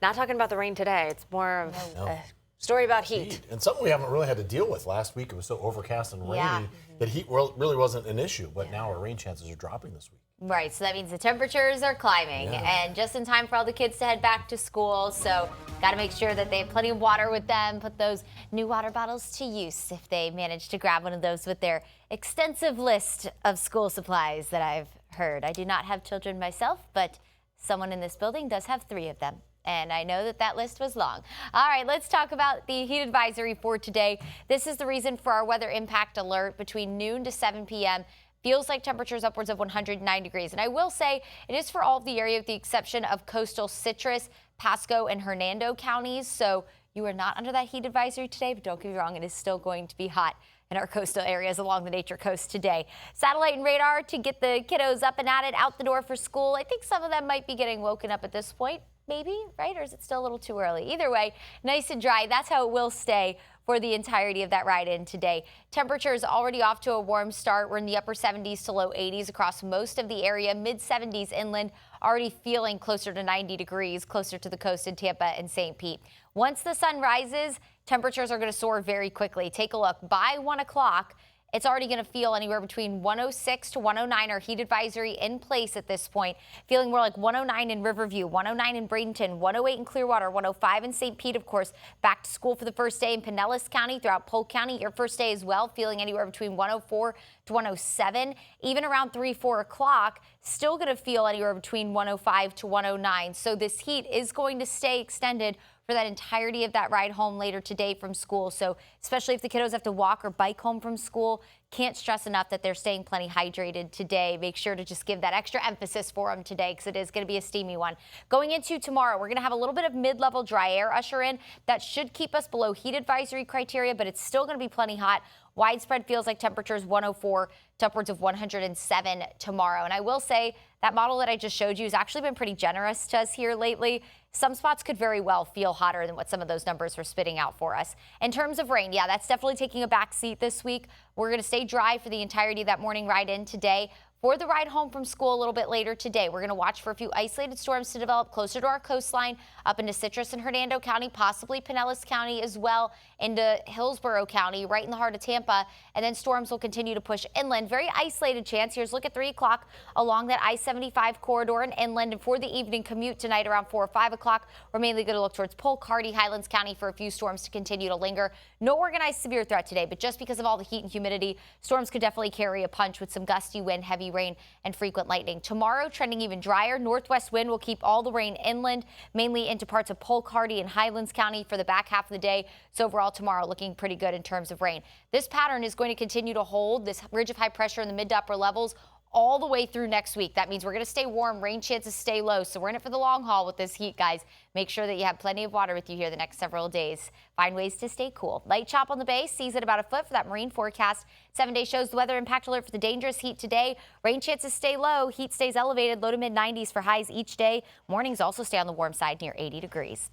Not talking about the rain today. It's more of No. a story about heat. And something we haven't really had to deal with. Last week it was so overcast and rainy that heat really wasn't an issue, but now our rain chances are dropping this week. Right, so that means the temperatures are climbing, and just in time for all the kids to head back to school. So got to make sure that they have plenty of water with them, put those new water bottles to use if they manage to grab one of those with their extensive list of school supplies that I've heard. I do not have children myself, but someone in this building does have 3 of them. And I know that that list was long. All right, let's talk about the heat advisory for today. This is the reason for our weather impact alert between noon to 7 p.m. Feels like temperatures upwards of 109 degrees. And I will say it is for all of the area with the exception of coastal Citrus, Pasco, and Hernando counties. So you are not under that heat advisory today, but don't get me wrong, it is still going to be hot in our coastal areas along the Nature Coast today. Satellite and radar to get the kiddos up and at it, out the door for school. I think some of them might be getting woken up at this point. Maybe, right? Or is it still a little too early? Either way, nice and dry. That's how it will stay for the entirety of that ride in today. Temperatures already off to a warm start. We're in the upper 70s to low 80s across most of the area, mid 70s inland, already feeling closer to 90 degrees, closer to the coast in Tampa and St. Pete. Once the sun rises, temperatures are going to soar very quickly. Take a look. By 1 o'clock, it's already going to feel anywhere between 106 to 109. Our heat advisory in place at this point. Feeling more like 109 in Riverview, 109 in Bradenton, 108 in Clearwater, 105 in St. Pete, of course. Back to school for the first day in Pinellas County, throughout Polk County. Your first day as well, feeling anywhere between 104 to 107. Even around 3, 4 o'clock, still going to feel anywhere between 105 to 109. So this heat is going to stay extended for that entirety of that ride home later today from school. So especially if the kiddos have to walk or bike home from school, can't stress enough that they're staying plenty hydrated today. Make sure to just give that extra emphasis for them today because it is going to be a steamy one. Going into tomorrow, we're going to have a little bit of mid-level dry air usher in. That should keep us below heat advisory criteria, but it's still going to be plenty hot. Widespread feels like temperatures 104 to upwards of 107 tomorrow. And I will say that model that I just showed you has actually been pretty generous to us here lately. Some spots could very well feel hotter than what some of those numbers were spitting out for us. In terms of rain, yeah, that's definitely taking a back seat this week. We're going to stay dry for the entirety of that morning ride in today. For the ride home from school a little bit later today, we're going to watch for a few isolated storms to develop closer to our coastline, up into Citrus and Hernando County, possibly Pinellas County as well, into Hillsborough County, right in the heart of Tampa. And then storms will continue to push inland. Very isolated chance. Here's a look at 3 o'clock along that I-75 corridor and inland. And for the evening commute tonight around 4 or 5 o'clock, we're mainly going to look towards Polk, Hardy, Highlands County for a few storms to continue to linger. No organized severe threat today, but just because of all the heat and humidity, storms could definitely carry a punch with some gusty wind, heavy rain, and frequent lightning. Tomorrow, trending even drier. Northwest wind will keep all the rain inland, mainly into parts of Polk, Hardy, and Highlands County for the back half of the day. So overall, tomorrow looking pretty good in terms of rain. This pattern is going to continue to hold this ridge of high pressure in the mid to upper levels all the way through next week. That means we're going to stay warm, rain chances stay low. So we're in it for the long haul with this heat, guys. Make sure that you have plenty of water with you here the next several days. Find ways to stay cool. Light chop on the bay, seas at about a foot for that marine forecast. 7-day shows the weather impact alert for the dangerous heat today. Rain chances stay low, heat stays elevated, low to mid 90s for highs each day. Mornings also stay on the warm side near 80 degrees.